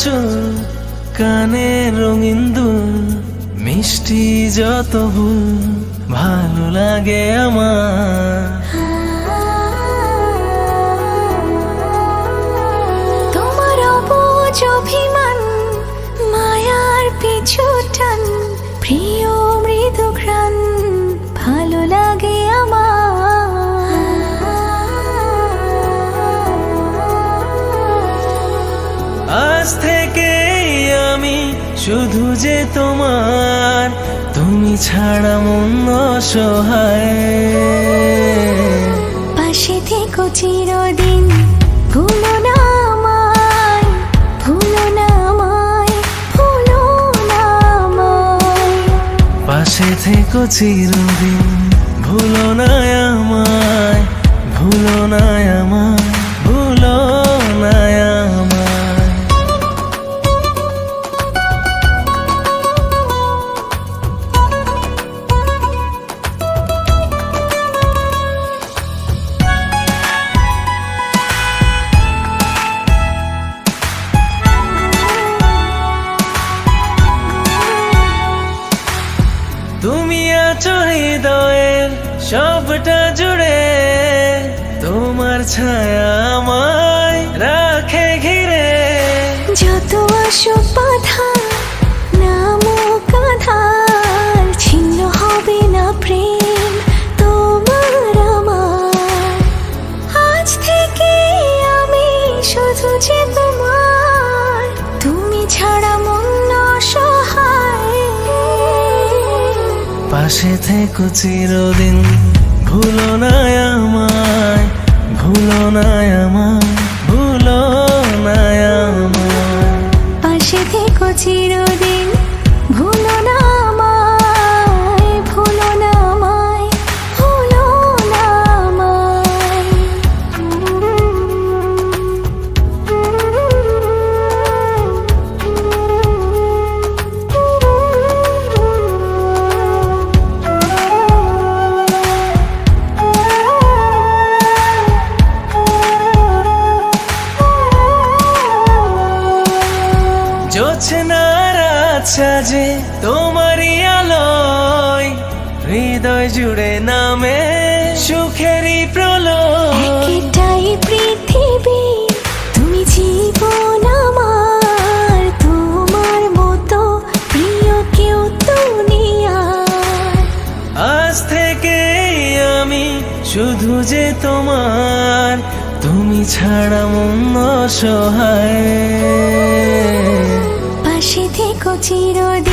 চুল কানে রঙিন দুল মিষ্টি যত ভুল ভালো লাগে আমার। তোমার অবুঝ অভিমান মায়ার পিছু টান প্রিয় মৃদু ঘ্রাণ ভালো লাগে আমার। আজ থেকে আমি শুধু যে তোমার, তুমি ছাড়া মন অসহায়। পাশে থেকো চিরদিন ভুলো না আমায়, ভুলো না আমায়, ভুলো না আমায়। পাশে থেকো চিরদিন ভুলো না আমায়, ভুলো না আমায়, ভুলো না আমায়। তুমি আছো হৃদয়ের সবটা জুড়ে, তোমার ছায়া আমায় রাখে ঘিরে। যত আসুক বাধা নামুক আধার ছিন্ন হবে না প্রেম তোমার আমার। আজ থেকে আমি শুধু যে তোমার, তুমি ছাড়া মন অসহায়। পাশে থেকো চিরদিন ভুলো না আমায়, ভুলো না আমায়, ভুলো না আমায়। পাশে থেকো চিরদিন ভুলো না আমায়, ভুলো না আমায়, ভুলো না আমায়। জোছনার আচ্ছা যে তোমারই আলোয় হৃদয় জুড়ে নামে সুখেরই প্রলয়। এটাই পৃথিবী, তুমি জীবন আমার, তোমার মতো প্রিয় কেউ দুনিয়ায়। আজ থেকে আমি শুধু যে তোমার, তুমি ছাড়া মন অসহায়। পাশে থেকো চিরদিন।